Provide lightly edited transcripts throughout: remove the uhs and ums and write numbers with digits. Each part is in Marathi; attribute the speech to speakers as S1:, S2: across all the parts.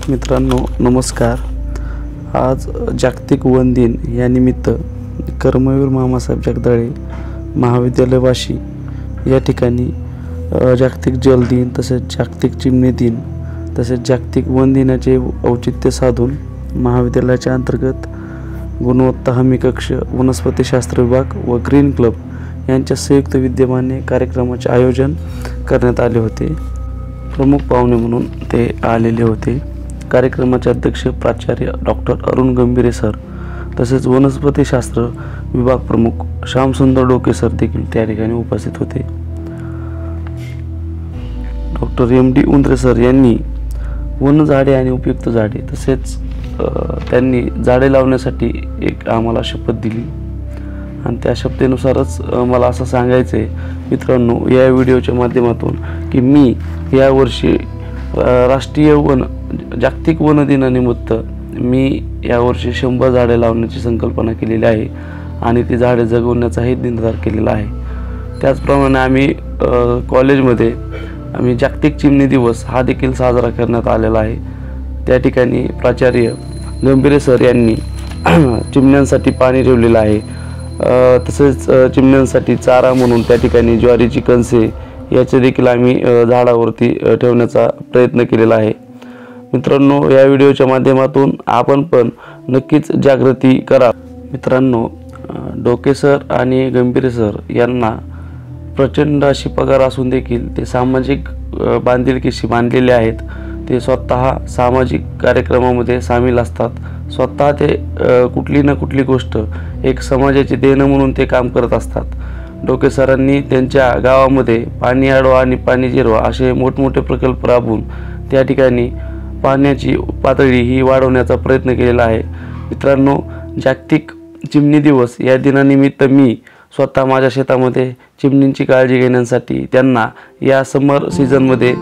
S1: मित्रांनो नमस्कार। आज जागतिक वन दिन या निमित्त कर्मवीर मामासाहेब जगदाळे महाविद्यालय वाशी या ठिकाणी जागतिक जल दिन तसेच जागतिक चिमणी दिन तसेच जागतिक वन दिनाचे औचित्य साधून महाविद्यालयाच्या अंतर्गत गुणवत्ता हमी कक्ष, वनस्पतीशास्त्र विभाग व ग्रीन क्लब यांच्या संयुक्त विद्यमाने कार्यक्रमाचे आयोजन करण्यात आले होते। प्रमुख पाहुणे म्हणून ते आलेले होते। कार्यक्रमाचे अध्यक्ष प्राचार्य डॉक्टर अरुण गंभीरे सर तसेच वनस्पतीशास्त्र विभाग प्रमुख श्यामसुंदर डोके सर देखील त्या ठिकाणी उपस्थित होते। डॉक्टर MD उंद्रे सर यांनी वन झाडे आणि उपयुक्त झाडे तसेच त्यांनी झाडे लावण्यासाठी एक आम्हाला शपथ दिली आणि त्या शपथेनुसारच मला असं सांगायचं आहे मित्रांनो या व्हिडिओच्या माध्यमातून की मी या वर्षी राष्ट्रीय जागतिक वन दिनानिमित्त मी यावर्षी 100 झाडे लावण्याची संकल्पना केलेली आहे आणि ती झाडे जगवण्याचाही निर्धार केलेला आहे। त्याचप्रमाणे आम्ही कॉलेजमध्ये आम्ही जागतिक चिमणी दिवस हा देखील साजरा करण्यात आलेला आहे। त्या ठिकाणी प्राचार्य गंभीरे सर यांनी चिमण्यांसाठी पाणी ठेवलेलं आहे। तसेच चिमण्यांसाठी चारा म्हणून त्या ठिकाणी ज्वारीची कणसे याचे देखील आम्ही झाडावरती ठेवण्याचा प्रयत्न केलेला आहे। मित्रांनो या व्हिडिओच्या माध्यमातून आपण पण नक्कीच जागृती करा। मित्रांनो डोके सर आणि गंभीरे सर यांना प्रचंड अशी पगार असून देखील ते सामाजिक बांधिलकीशी बांधलेले आहेत। ते स्वतः सामाजिक कार्यक्रमामध्ये सामील असतात। स्वतः ते कुठली ना कुठली गोष्ट एक समाजाची देणं म्हणून ते काम करत असतात। डोके सरांनी त्यांच्या गावामध्ये पाणी अडवा आणि पाणी जिरवा असे मोठमोठे प्रकल्प राबवून त्या ठिकाणी पाण्याची पातळी ही वाढवण्याचा प्रयत्न केलेला आहे। मित्रांनो जागतिक चिमणी दिवस या दिनानिमित्त मी स्वतः माझ्या शेतामध्ये चिमणींची काळजी घेण्यासाठी त्यांना या समर सीझनमध्ये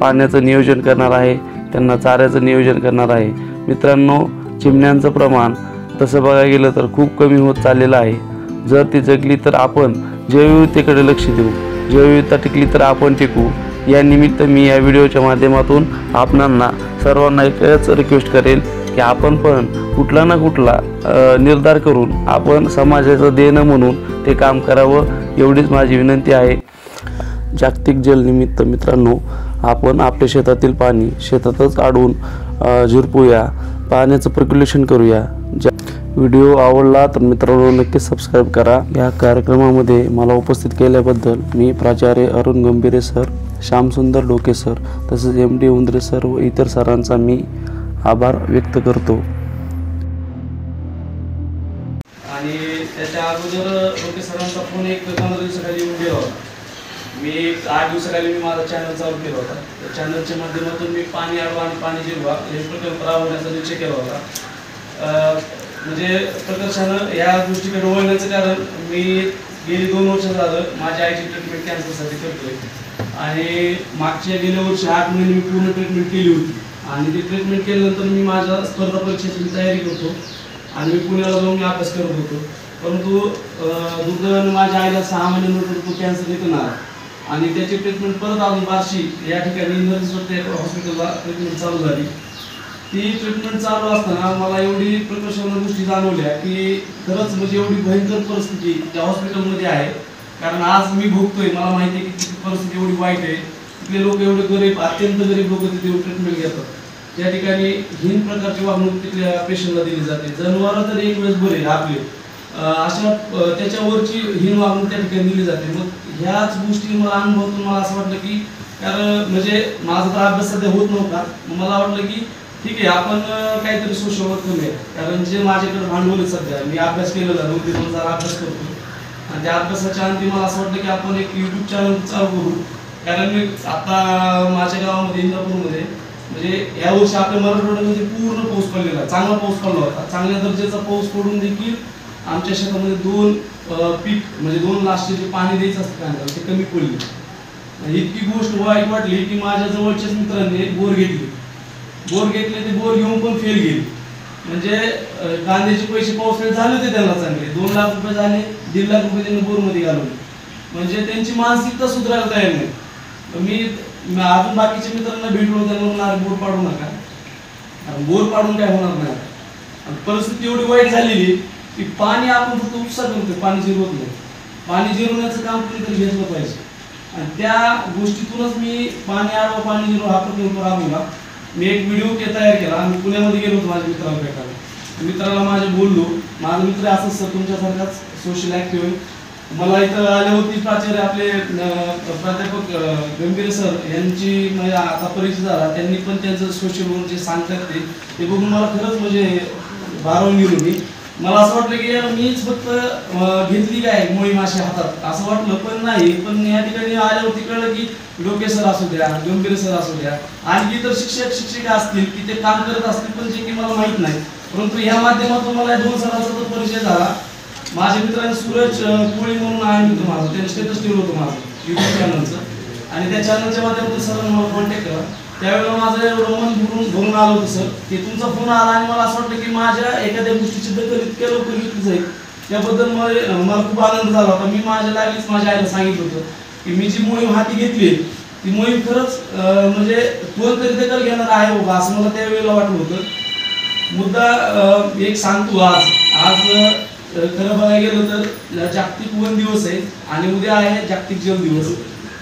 S1: पाण्याचं नियोजन करणार आहे, त्यांना चाऱ्याचं नियोजन करणार आहे। मित्रांनो चिमण्यांचं प्रमाण तसं बघायला गेलं तर खूप कमी होत चाललेलं आहे। जर ती जगली तर आपण जैवविविधतेकडे लक्ष देऊ, जैवविविधता टिकली तर आपण टिकू। या निमित्त मी या व्हिडिओच्या माध्यमातून आपणांना सर्वांना एकच रिक्वेस्ट करेल की आपण पण कुठला ना कुठला निर्धार करून आपण समाजाचं देणं म्हणून ते काम करावं एवढीच माझी विनंती आहे। जागतिक जल निमित्त मित्रांनो आपण आपल्या शेतातील पाणी शेतातच अडवून झिरपूया, पाण्याचं पर्क्युलेशन करूया। व्हिडिओ आवडला तर मित्रांनो नक्की सबस्क्राईब करा। या कार्यक्रमामध्ये मला उपस्थित केल्याबद्दल मी प्राचार्य अरुण गंभीरे सर, श्यामसुंदर डोके सर तसेच MD उंद्रे सर व इतर सरांचा मी आभार व्यक्त करतो।
S2: आणि त्याच्या अगोदर डोके सरांचा फोन एक 15 दिवसाखाली येऊन गेला होता। मी 8 दिवसाखाली मी माझा चॅनल चालू केला होता। त्या चॅनलच्या माध्यमातून मी पाणी अडवा आणि पाणी जिरवा हे प्रकल्प राबवण्याचा निश्चय केला होता। म्हणजे प्रकर्षानं या गोष्टीकडे वळण्याचं कारण मी गेली 2 वर्ष झालं माझ्या आईची ट्रीटमेंट कॅन्सरसाठी करतोय आणि गेल्या वर्षी 8 महिने मी पूर्ण ट्रीटमेंट केली होती आणि ती ट्रीटमेंट केल्यानंतर मी माझ्या स्पर्धा परीक्षेची तयारी करतो आणि मी पुण्याला जाऊन मी अभ्यास करत होतो। परंतु दुर्दैवाने माझ्या आईला 6 महिन्यानंतर तो कॅन्सर निघणार आणि त्याची ट्रीटमेंट परत अजून बार्शी या ठिकाणी नर्सिसवरती हॉस्पिटलला ट्रीटमेंट चालू झाली। ती ट्रीटमेंट चालू असताना मला एवढी प्रकर्षानं गोष्टी जाणवल्या की खरंच म्हणजे एवढी भयंकर परिस्थिती त्या हॉस्पिटलमध्ये आहे। कारण आज मी भोगतोय, मला माहिती आहे की तिथली परिस्थिती एवढी वाईट आहे। तिथले लोक एवढे गरीब, अत्यंत गरीब लोक तिथे ट्रीटमेंट घेतात। त्या ठिकाणी हीन प्रकारची वागणूक तिथल्या पेशंटला दिली जाते। जनावरं तर एक वेळेस बरे आपले अशा त्याच्यावरची हीन वागणूक त्या ठिकाणी दिली जाते। मग ह्याच गोष्टी मला अनुभवातून मला असं वाटलं की कारण म्हणजे माझा तर अभ्यास सध्या होत नव्हता। मला वाटलं की ठीक आहे आपण काहीतरी सोशल वर्क करूया, कारण जे माझ्याकडे भांडवल आहे सध्या मी अभ्यास केलेला 2-3 वर्षाचा अभ्यास करतो आणि त्या अभ्यासाच्या अंती मला असं वाटतं की आपण एक YouTube चॅनल चालू करू। कारण मी आता माझ्या गावामध्ये इंदापूरमध्ये म्हणजे यावर्षी आपल्या मराठवाड्यामध्ये पूर्ण पाऊस पडलेला, चांगला पाऊस पडला होता। चांगल्या दर्जाचा पाऊस पडून देखील आमच्या शेतामध्ये 2 पीक म्हणजे 2 लास्टचे पाणी द्यायचं असतं ते कमी पडले। इतकी गोष्ट वाईट वाटली की माझ्या जवळच्याच मित्रांनी बोर घेतले ते बोर घेऊन पण फेल गेले। म्हणजे कांद्याचे पैसे पावसाळ्यात झाले होते त्यांना चांगले 2 लाख रुपये झाले, 1.5 लाख रुपये त्यांनी बोरमध्ये घालवले। म्हणजे त्यांची मानसिकता सुधारायला तयार नाही। मी अजून बाकीच्या मित्रांना भेटलो त्यांना बोर पाडू नका आणि बोर पाडून काय होणार नाही. आणि परिस्थिती एवढी वाईट झालेली की पाणी आपण फक्त उपसा करतोय, पाणी जिरवत नाही. पाणी जिरवण्याचं काम कोणीतरी घेतलं पाहिजे. आणि त्या गोष्टीतूनच मी पाणी आडवा पाणी जिरवा हा प्रकल्प राबवला. मी एक व्हिडिओ तयार केला. मी पुण्यामध्ये गेलो होतो माझ्या मित्राला भेटायला. मित्राला माझ्या बोललो, माझा मित्र असंच सर तुमच्यासारखाच सोशल ॲक्टिव्ह आहे. मला इथं आल्यावरती प्राचार्य आपले प्राध्यापक गंभीर सर यांची म्हणजे आता परिचय झाला. त्यांनी पण त्यांचं सोशल जे सांगतात ते बघून मला खरंच म्हणजे भारावून गेलो मी. मला असं वाटलं की यार मीच फक्त घेतली काय मोहीम अशी हातात असं वाटलं, पण नाही. पण या ठिकाणी आल्यावरती कळलं की लोके सर असू द्या, गंभीर सर असू द्या, आणखी इतर शिक्षक शिक्षिका असतील की ते काम करत असतील, पण जे की मला माहीत नाही. परंतु या माध्यमातून मला या 2 सरांचा तर परिचय झाला. माझ्या मित्राने सूरज कोळी म्हणून आहे मित्र माझं, त्याने स्टेटस ठेवलं होतं माझं यूट्यूब चॅनलचं. आणि त्या चॅनलच्या माध्यमातून सरांनी मला कॉन्टॅक्ट केला. त्यावेळेला माझं एवढं मन भरून आलं होतं सर की तुमचा फोन आला आणि मला असं वाटलं की माझ्या एखाद्या गोष्टीची दखल इतक्या लवकर घेतली जाईल त्याबद्दल मला खूप आनंद झाला होता. मी माझ्या आईला सांगितलं होतं की मी जी मोहीम हाती घेतली ती मोहीम खरंच म्हणजे कोणतरी दखल घेणार आहे बाबा असं मला त्यावेळेला वाटलं होतं. मुद्दा एक सांगतो, आज खरं बघायला गेलं तर जागतिक वन दिवस आहे आणि उद्या आहे जागतिक जल दिवस.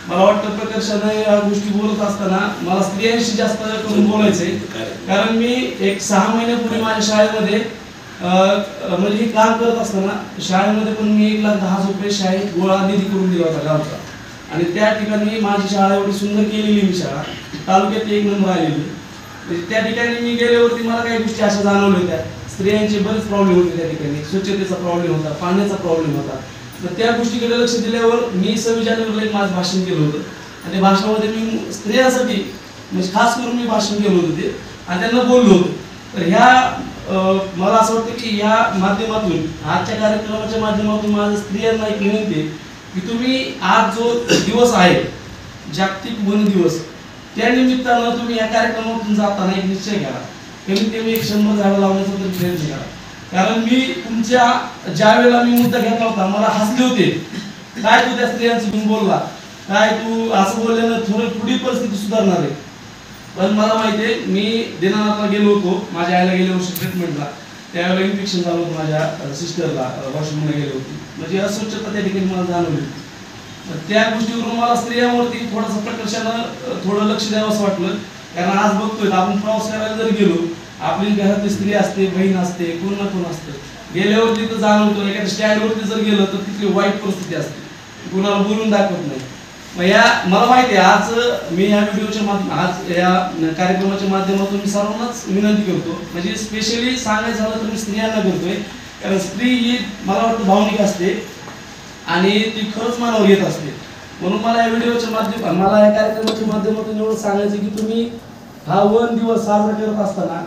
S2: मला वाटतं प्रकर्षानं या गोष्टी बोलत असताना मला स्त्रियांशी जास्त करून बोलायचंय. कारण मी एक 6 महिन्यापूर्वी माझ्या शाळेमध्ये म्हणजे हे काम करत असताना शाळेमध्ये पण मी 1,10,000 रुपये शाळेत गोळा निधी करून दिला होता गावचा. आणि त्या ठिकाणी माझी शाळा एवढी सुंदर केलेली, मी शाळा तालुक्यात 1 नंबर आलेली. म्हणजे त्या ठिकाणी मी गेल्यावरती मला काही गोष्टी अशा जाणवल्या होत्या. स्त्रियांचे बरेच प्रॉब्लेम होते त्या ठिकाणी, स्वच्छतेचा प्रॉब्लेम होता, पाण्याचा प्रॉब्लेम होता. तर त्या गोष्टीकडे लक्ष दिल्यावर मी 26 जानेवारीला एक माझं भाषण केलं होतं. आणि त्या भाषणामध्ये मी स्त्रियांसाठी म्हणजे खास करून मी भाषण केलं होतं ते आणि त्यांना बोललो होतो. तर ह्या मला असं वाटतं की या माध्यमातून आजच्या कार्यक्रमाच्या माध्यमातून माझ्या स्त्रियांना एक विनंती आहे की तुम्ही आज जो दिवस आहे जागतिक वन दिवस त्या निमित्तानं तुम्ही या कार्यक्रमातून जाताना एक निश्चय करा, कमीत कमी 100 झाडं लावण्याचा तरी प्रयत्न करा. कारण मी तुमच्या ज्या वेळेला मी मुद्दा घेतला होता मला हसले होते, काय तू त्या स्त्रियांचं तुम्ही बोलला, काय तू असं बोलल्यानं थोडी पुढील परिस्थिती सुधारणार आहे. पण मला माहिती आहे मी दिनानाथला गेलो होतो माझ्या आईला गेल्या वर्षी ट्रीटमेंटला. त्यावेळेला इन्फेक्शन झालं होतं माझ्या सिस्टरला, वॉशरूमला गेली होती. म्हणजे अस्वच्छता त्या ठिकाणी मला जाणवली होती. त्या गोष्टीवरून मला स्त्रियांवरती थोडंसं प्रकर्षानं थोडं लक्ष द्यावं असं वाटलं. कारण आज बघतोय आपण प्रवास करायला जर गेलो, आपली घरातली स्त्री असते, बहीण असते, कोण ना कोण असतं, गेल्यावरती तर जाणवतो. एखाद्या स्टँडवरती जर गेलं तर तिथली वाईट परिस्थिती असते, कुणाला बोलून दाखवत नाही. मग मला माहिती आहे आज मी या व्हिडिओच्या आज या कार्यक्रमाच्या माध्यमातून मी सर्वांनाच विनंती करतो, म्हणजे स्पेशली सांगायचं झालं तर मी स्त्रियांना करतोय. कारण स्त्री ही मला वाटतं भावनिक असते आणि ती खरंच मनावर येत असते. म्हणून मला या व्हिडिओच्या माध्यमातून मला या कार्यक्रमाच्या माध्यमातून एवढं सांगायचं की तुम्ही हा वन दिवस साजरा करत असताना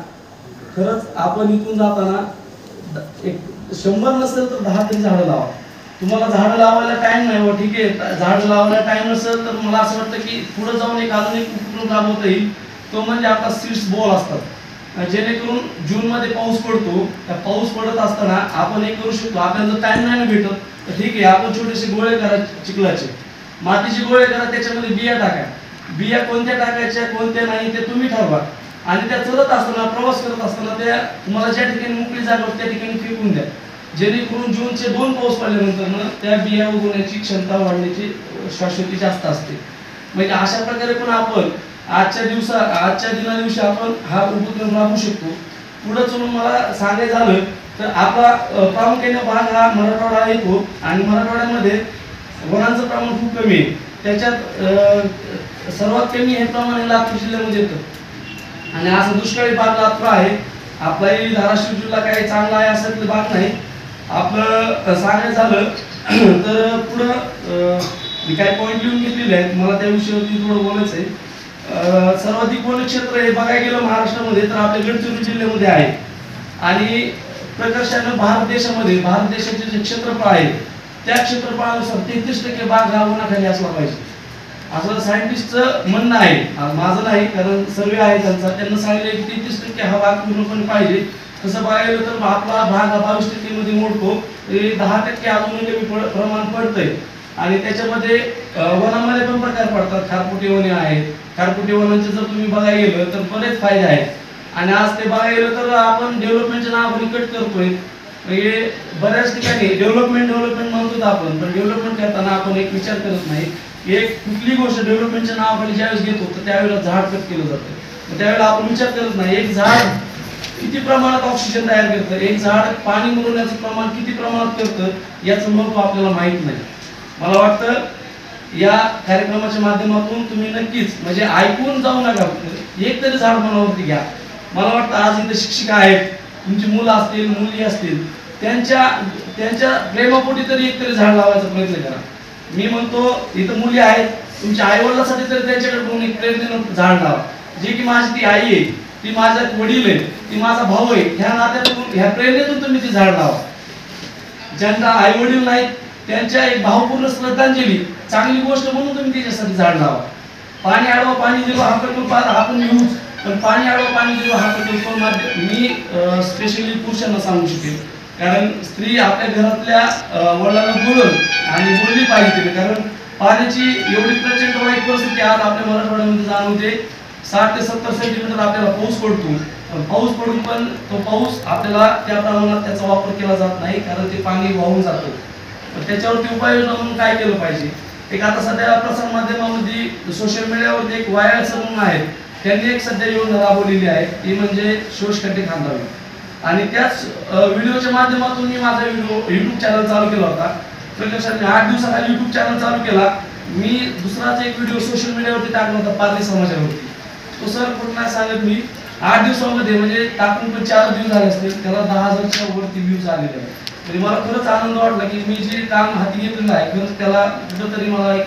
S2: खरंच आपण इथून जाताना एक 100 नसेल तर 10 तरी झाडं लावा. तुम्हाला झाडं लावायला टाइम नाही हो, ठीक आहे, झाडं लावायला टाइम नसेल तर मला असं वाटतं की पुढे जाऊन एक अजून एक उपक्रम राबवता येईल. तो म्हणजे आता सीड्स बॉल असतात, जेणेकरून जूनमध्ये पाऊस पडतो. त्या पाऊस पडत असताना आपण एक करू शकतो, आपल्याला जर टाइम नाही भेटत तर ठीक आहे, आपण छोटेसे गोळे करा, चिखलाचे मातीचे गोळे करा, त्याच्यामध्ये बिया टाका. बिया कोणत्या टाकायच्या कोणत्या नाही ते तुम्ही ठरवा. आणि त्या चलत असताना प्रवास करत असताना त्या तुम्हाला ज्या ठिकाणी मोकळी जागा होती त्या ठिकाणी फेकून द्या, जेणेकरून जूनचे 2 पाऊस पडल्यानंतर त्या बिया उगवण्याची क्षमता वाढण्याची शाश्वती जास्त असते. म्हणजे अशा प्रकारे पण आपण आजच्या दिवशी आपण हा उपक्रम राबवू शकतो. पुढे चलून मला सांगायचं झालं तर आपला प्रामुख्याने भाग हा मराठवाडा येतो आणि मराठवाड्यामध्ये वनांचं प्रमाण खूप कमी आहे. त्याच्यात सर्वात कमी हे प्रमाण लातूर जिल्ह्यामध्ये येतं आणि असं दुष्काळी भाग लातूर आहे. आपलाही धाराशिव जिल्हा काही चांगला आहे असं भाग नाही. आपलं सांगायचं झालं तर पुढं मी काही पॉईंट लिहून घेतलेले आहेत, मला त्या विषयावरती थोडं बोलायचं आहे. सर्वाधिक वन क्षेत्र हे बघायला गेलं महाराष्ट्रामध्ये तर आपल्या गडचिरोली जिल्ह्यामध्ये आहे. आणि प्रकर्षानं भारत देशाचे जे क्षेत्रफळ आहे त्या क्षेत्रफळानुसार 33% भाग हा वनाखाली असला पाहिजे असं सायंटिस्टचं म्हणणं आहे. माझं नाही, कारण सर्वे आहे त्यांना सांगितलं की 33% हा भाग पूर्णपणे पाहिजे. तसं बघायला तर आपला भाग हा 22% मध्ये मोडतो, 10% अजूनही कमी प्रमाण पडतंय. आणि त्याच्यामध्ये वनामध्ये पण प्रकार पडतात. खारफुटी वने आहेत. खारफुटी वनांचे जर तुम्ही बघायला गेलं तर बरेच फायदे आहेत. आणि आज ते बघायला गेलं तर आपण डेव्हलपमेंटच्या नावाखाली कट करतोय. म्हणजे बऱ्याच ठिकाणी डेव्हलपमेंट म्हणतो आपण, पण डेव्हलपमेंट करताना आपण एक विचार करत नाही. एक कुठली गोष्ट डेव्हलपमेंटच्या नावाखाली ज्यावेळेस घेतो तर त्यावेळेला झाड कट केलं जातं. त्यावेळेला आपण विचार करत नाही एक झाड किती प्रमाणात ऑक्सिजन तयार करतं, एक झाड पाणी मुरवण्याचं प्रमाण किती प्रमाणात करतं याचं महत्त्व आपल्याला माहीत नाही. मला वाटतं या कार्यक्रमाच्या माध्यमातून तुम्ही नक्कीच म्हणजे ऐकून जाऊ नका, एक तरी झाड मनावरती घ्या. मला वाटतं आज इथे शिक्षिका आहेत, तुमची मुलं असतील मुली असतील, त्यांच्या प्रेमापोटी तरी एक तरी झाड लावायचा प्रयत्न करा. मी म्हणतो इथं मुली आहेत, तुमच्या आईवडिलांसाठी तरी त्यांच्याकडे बघून एक प्रेरणेनं झाड लावा. जी की माझी ती आई आहे, ती माझा वडील आहे, ती माझा भाऊ आहे, ह्या नात्यातून ह्या प्रेरणेतून तुम्ही ती झाड लावा. ज्यांना आई वडील नाहीत त्यांच्या एक भावपूर्ण श्रद्धांजली चांगली गोष्ट म्हणून तुम्ही त्याच्यासाठी झाड लावा. पाणी अडवा पाणी जिरवा हा प्रकल्प आपण येऊच, पण पाणी अडवा पाणी जिरवा हा प्रकल्प मी स्पेशली पुरुषांना सांगू शकेल. कारण स्त्री आपल्या घरातल्या वडिलांना बोलून आणि बोलली पाहिजे, कारण पाण्याची एवढी प्रचंड वाईट परिस्थिती आज आपल्या मराठवाड्यामध्ये जाणवते. 60 ते 70 सेंटीमीटर आपल्याला पाऊस पडतो, पण पाऊस पडून पण तो पाऊस आपल्याला त्या प्रमाणात त्याचा वापर केला जात नाही, कारण ते पाणी वाहून जातं. त्याच्यावरती उपाययोजना म्हणून काय केलं पाहिजे. एक आता सध्या प्रसार माध्यमामध्ये सोशल मीडियावरती एक वायरचं म्हणून आहे, त्यांनी एक सध्या योजना राबवलेली आहे, ती म्हणजे शोषखड्डे खांदावे. आणि त्याच व्हिडिओच्या माध्यमातून मी माझा युट्यूब चॅनल चालू केला होता. प्रत्यक्षात 8 दिवसाखाली युट्यूब चॅनल चालू केला. मी दुसराच एक व्हिडिओ सोशल मीडियावरती टाकला होता पारधी समाजावरती. तो सर कुठं नाही सांगत मी 8 दिवसामध्ये म्हणजे टाकून पण 4 दिवस झाले असतील, त्याला 10,000च्या वरती व्ह्यूज आलेले आहेत. म्हणजे मला खरंच आनंद वाटला की मी जे काम हाती घेतलेलं आहे खरंच त्याला कुठंतरी मला एक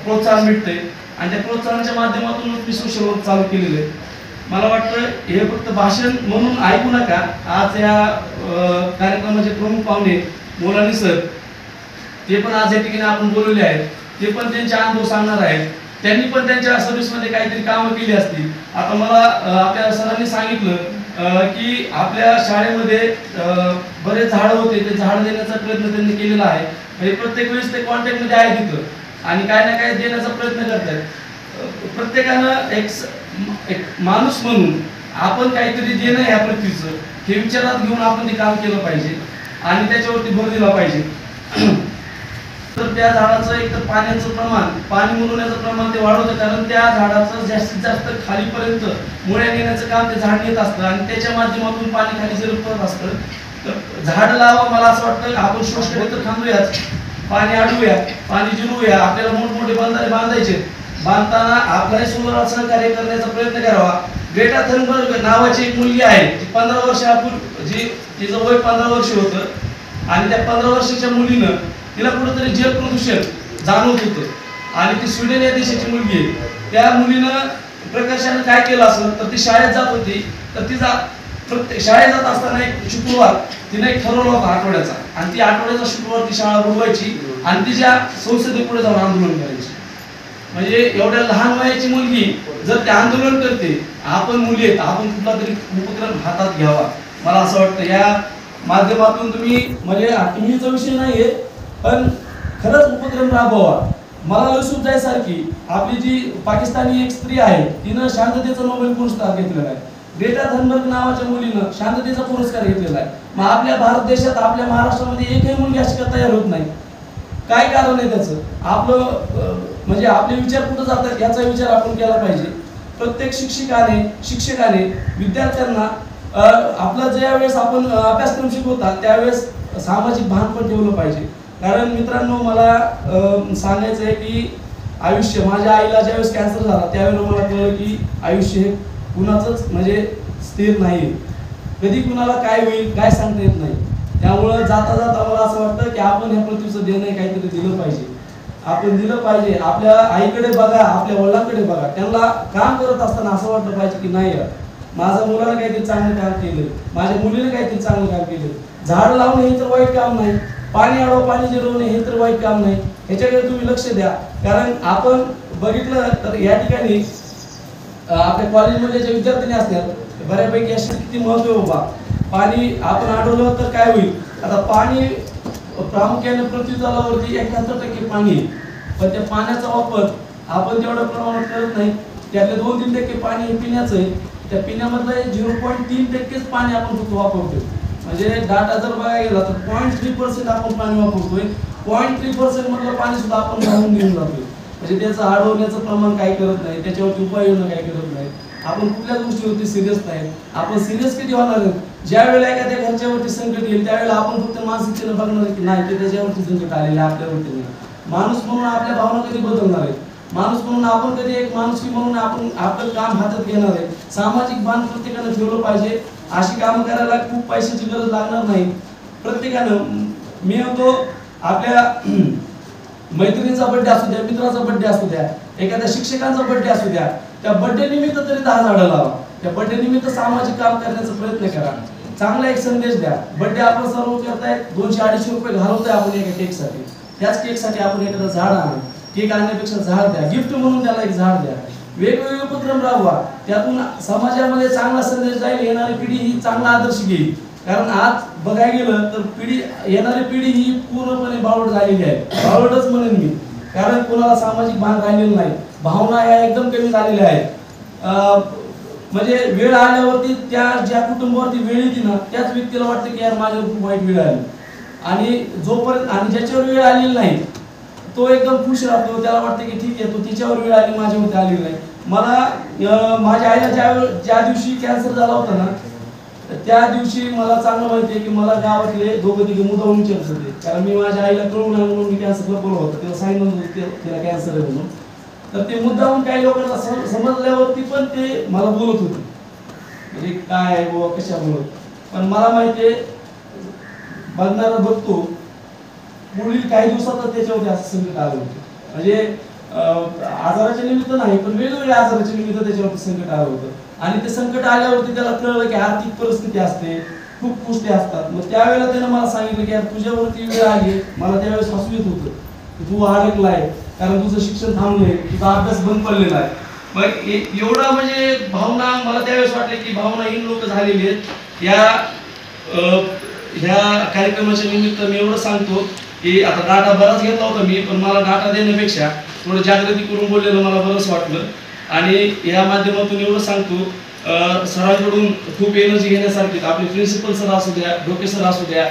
S2: प्रोत्साहन मिळतंय, आणि त्या प्रोत्साहनाच्या माध्यमातून मी सोशल वर्क चालू केलेलं आहे. मला वाटतं हे फक्त भाषण म्हणून ऐकू नका. आज या कार्यक्रमाचे प्रमुख पाहुणे मोलानी सर, ते पण आज या ठिकाणी आपण बोलवले आहेत, ते पण त्यांचे अनुभव सांगणार आहेत. त्यांनी पण त्यांच्या सर्व्हिसमध्ये काहीतरी कामं केली असतील. आता मला आपल्या सरांनी सांगितलं की आपल्या शाळेमध्ये बरेच झाडं होते, ते झाडं देण्याचा प्रयत्न त्यांनी केलेला आहे. म्हणजे प्रत्येक वेळेस ते कॉन्टॅक्टमध्ये आहे तिथं आणि काय ना काय देण्याचा प्रयत्न करतात. प्रत्येकानं एक माणूस म्हणून आपण काहीतरी देणं ह्या पृथ्वीचं हे विचारात घेऊन आपण ते काम केलं पाहिजे आणि त्याच्यावरती भर दिला पाहिजे. तर त्या झाडाचं एक तर पाण्याचं प्रमाण, पाणी मुरवण्याचं प्रमाण ते वाढवतं, कारण त्या झाडाचं जास्तीत जास्त खालीपर्यंत मुळ्या घेण्याचं काम ते झाड घेत असतं आणि त्याच्या माध्यमातून पाणी खाली झिरपत असतं. तर झाड लावा. मला असं वाटतं आपण शोषखड्डे तर थांबूयाच, पाणी अडवूया, पाणी जिरवूया. आपल्याला मोठमोठे बंधारे बांधायचे, बांधताना आपल्याला सोलर सहकार्य करण्याचा प्रयत्न करावा. ग्रेटा थर्नबर्ग नावाची एक मुलगी आहे, ती 15 वर्षापूर्वी जी तिचं वय 15 वर्ष होतं आणि त्या 15 वर्षाच्या मुलीनं तिला कुठंतरी जल प्रदूषण जाणवत होतं आणि ती स्वीडन या देशाची मुलगी आहे. त्या मुलीनं प्रकर्षानं काय केलं असेल तर ती शाळेत जात होती, तर तिचा प्रत्येक शाळेत जात असताना एक शुक्रवार तिने एक ठरवला होता आठवड्याचा, आणि ती आठवड्याचा शुक्रवार ती शाळा बुडवायची आणि तिच्या संसदेपुढे जाऊन आंदोलन करायची. म्हणजे एवढ्या लहान वयाची मुलगी जर ते आंदोलन करते, आपण मुली आहेत, आपण कुठला तरी उपक्रम हातात घ्यावा. मला असं वाटतं या माध्यमातून तुम्ही म्हणजे टीव्हीचा विषय नाहीये, पण खरंच उपक्रम राबवा. मला युसुफ जायसारखी आपली जी पाकिस्तानी एक स्त्री आहे, तिनं शांततेचा नोबेल पुरस्कार घेतलेला आहे. ग्रेटा थर्नबर्ग नावाच्या मुलीनं शांततेचा पुरस्कार घेतलेला आहे. मग आपल्या भारत देशात, आपल्या महाराष्ट्रामध्ये एकही मुलगी अशी का तयार होत नाही? काय कारण आहे त्याचं? आपलं म्हणजे आपले विचार कुठं जातात याचा विचार आपण केला पाहिजे. प्रत्येक शिक्षकाने विद्यार्थ्यांना आपला ज्या वेळेस आपण अभ्यासक्रम शिकवतात त्यावेळेस सामाजिक भान पण ठेवलं पाहिजे. कारण मित्रांनो, मला सांगायचं आहे की आयुष्य, माझ्या आईला ज्यावेळेस कॅन्सर झाला त्यावेळेला मला कळलं की आयुष्य हे कुणाचंच म्हणजे स्थिर नाही, कधी कुणाला काय होईल काय सांगता येत नाही. त्यामुळं जाता जाता मला असं वाटतं की आपण ह्या पृथ्वीचं देणं काहीतरी दिलं पाहिजे. आपण दिलं पाहिजे. आपल्या आईकडे बघा, आपल्या वडिलांकडे बघा, त्यांना काम करत असताना असं वाटलं पाहिजे की नाही यार, माझ्या मुलानं काहीतरी चांगलं काम केलं, माझ्या मुलीने काहीतरी चांगलं काम केलं. झाड लावणे हे तर वाईट काम नाही, पाणी अडवा पाणी जिरवणे हे तर वाईट काम नाही. ह्याच्याकडे तुम्ही लक्ष द्या. कारण आपण बघितलं तर या ठिकाणी आपल्या कॉलेजमध्ये जे विद्यार्थी असतात बऱ्यापैकी असे किती महत्व बाबा, पाणी आपण अडवलं तर काय होईल. आता पाणी प्रामुख्याने पृथ्वीतलावरती 71% पाणी आहे, पण त्या पाण्याचा वापर आपण तेवढ्या प्रमाणात करत नाही. त्यातले 2-3% पाणी हे पिण्याचं आहे. त्या पिण्यामधलं 0.3% पाणी आपण फक्त वापरतोय. म्हणजे डाटा जर बघायला गेला तर 0.3% आपण पाणी वापरतोय. 0.3% मधलं पाणी सुद्धा आपण वाहून घेऊन जातोय. म्हणजे त्याचं अडवण्याचं प्रमाण काही करत नाही, त्याच्यावरती उपाययोजना काही करत नाही. आपण कुठल्याच गोष्टीवरती सिरियस नाही. आपण सिरियस कधी होणार नाही? ज्या वेळेला एखाद्या घरच्यावरती संकट येईल त्यावेळेला आपण फक्त मानसिकतेनं बघणार की नाही ते त्याच्यावरती संकट आलेलं आहे, आपल्यावरती नाही. माणूस म्हणून आपल्या भावना कधी बदलणार आहे? माणूस म्हणून आपण कधी एक माणुसकी म्हणून आपण आपलं काम हातात घेणार आहे. सामाजिक बांध प्रत्येकानं ठेवलं पाहिजे. अशी कामं करायला खूप पैशाची गरज लागणार नाही. प्रत्येकानं मी म्हणतो आपल्या मैत्रिणीचा बर्थडे असू द्या, मित्राचा बर्थडे असू द्या, एखाद्या शिक्षकांचा बर्थडे असू द्या, त्या बर्थडे निमित्त तरी 10 झाडं लावा. त्या बर्थडे निमित्त सामाजिक काम करण्याचा प्रयत्न करा. चांगला एक संदेश द्या. बर्थडे आपण सर्व करतायत, 200-250 रुपये घालवतोय आपण एका केकसाठी. त्याच केकसाठी आपण एखादं झाड आणा. केक आणण्यापेक्षा झाड द्या, गिफ्ट म्हणून त्याला एक झाड द्या. वेगवेगळे उपक्रम राबवा. त्यातून समाजामध्ये चांगला संदेश जाईल. येणारी पिढी ही चांगला आदर्श घेईल. कारण आज बघायला गेलं तर येणारी पिढी ही पूर्णपणे बावळ झालेली आहे. बावळच म्हणेन मी. कारण कोणाला सामाजिक भान राहिलेलं नाही. भावना या एकदम कमी झालेल्या आहेत. म्हणजे वेळ आल्यावरती ज्या कुटुंबावरती वेळ येते ना त्याच व्यक्तीला वाटतं की यार माझ्यावर खूप वाईट वेळ आली. आणि जोपर्यंत आणि ज्याच्यावर वेळ आलेली नाही तो एकदम खुश राहतो. त्याला वाटतं की ठीक आहे, तो तिच्यावर वेळ आली, माझ्यावरती आलेली नाही. मला माझ्या आईला ज्या दिवशी कॅन्सर झाला होता ना त्या दिवशी मला चांगलं माहिती आहे की मला गावातले दोघं तिघे मुद्दाम विचारत होते. कारण मी माझ्या आईला कळून म्हणून मी कॅन्सर लपवलं होतं. तिला सांगितलं होतं तिला कॅन्सर आहे म्हणून. तर ते मुद्दाहून काही लोकांना समजल्यावरती पण ते मला बोलत होते म्हणजे काय आहे बाबा कशामुळं. पण मला माहिती आहे बघणारा बघतो पुढील काही दिवसातच त्याच्यावरती असं संकट आलं होतं. म्हणजे आजाराच्या निमित्त नाही पण वेगवेगळ्या आजाराच्या निमित्त त्याच्यावरती संकट आलं होतं. आणि ते संकट आल्यावरती त्याला कळलं की आर्थिक परिस्थिती असते, खूप गोष्टी असतात. मग त्यावेळेला त्यानं मला सांगितलं की यार तुझ्यावरती वेळ आली. मला त्यावेळेस हसू येत होतं की तू अडकलाय, कारण तुझं शिक्षण थांबलंय, तुझा अभ्यास बंद पडलेला आहे. मग एवढा म्हणजे भावना मला त्यावेळेस वाटले की भावनाहीन लोक झालेली आहेत. ह्या कार्यक्रमाच्या निमित्त मी एवढं सांगतो की आता डाटा बराच घेतला होता मी, पण मला डाटा देण्यापेक्षा थोडं जागृती करून बोललेलं मला बरंच वाटलं. आणि या माध्यमातून एवढं सांगतो सरांकडून खूप एनर्जी घेण्यासारखी आपले प्रिन्सिपल सर असू द्या, डोके सर असू द्या,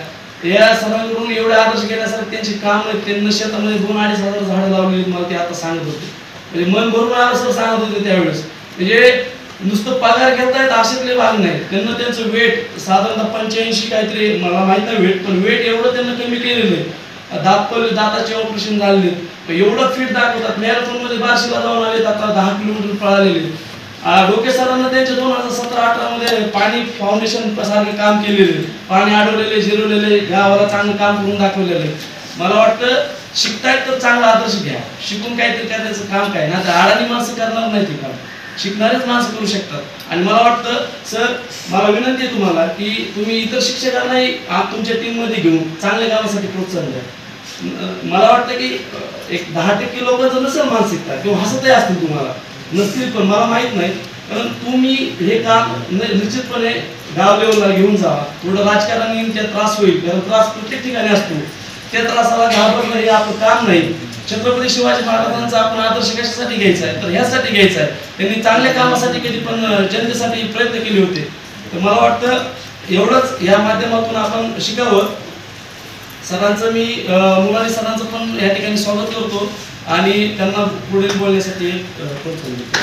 S2: या सरांकडून एवढे आदर्श घेण्यासारखे त्यांची काम आहेत. त्यांनी शेतामध्ये 2-2.5 हजार झाडं लावली मला ते आता सांगत होते. म्हणजे मन भरून आलं सर सांगत होते त्यावेळेस. म्हणजे नुसतं पगार घेतायत अशातले भाग नाही. त्यांना त्यांचं वेट साधारणतः 85 काहीतरी मला माहित नाही वेट, पण वेट एवढं त्यांना कमी केलेलं आहे. दाताचे ऑपरेशन झालेले, एवढं फिट दाखवतात. मॅरेथॉन मध्ये बार्शीला जाऊन आले, आता 10 किलोमीटर पळालेले. डोके सरांना त्यांच्या 2017-18 मध्ये पाणी फाउंडेशन सारखे काम केलेले, पाणी अडवलेले, जिरवलेले, गावाला चांगलं काम करून दाखवलेले. मला वाटतं शिकतायत तर चांगला आदर्श घ्या. शिकून काहीतरी करायचं काम काय ना, तर अडाणी माणसं करणार नाही ते काम, शिकणारेच माणसं करू शकतात. आणि मला वाटतं सर मला विनंती आहे तुम्हाला की तुम्ही इतर शिक्षकांनाही तुमच्या टीम मध्ये घेऊन चांगल्या कामासाठी प्रोत्साहन द्या. मला वाटतं की एक 10% लोक जर नसेल मानसिकता किंवा हसतही असतील तुम्हाला नसतील, पण मला माहित नाही. कारण तुम्ही हे काम निश्चितपणे गाव लेवलला घेऊन जावा. थोडं राजकारणी त्या त्रास होईल, कारण त्रास प्रत्येक ठिकाणी असतो. त्या त्रासाला घाबरणं हे आपलं काम नाही. छत्रपती शिवाजी महाराजांचा आपण आदर्श कशासाठी घ्यायचा आहे, तर ह्यासाठी घ्यायचा आहे. त्यांनी चांगल्या कामासाठी कधी पण जनतेसाठी प्रयत्न केले होते. तर मला वाटतं एवढंच या माध्यमातून आपण शिकावं. सरांचं मी मुलानी सरांचं पण या ठिकाणी स्वागत करतो आणि त्यांना पुढील बोलण्यासाठी प्रोत्साहन देतो.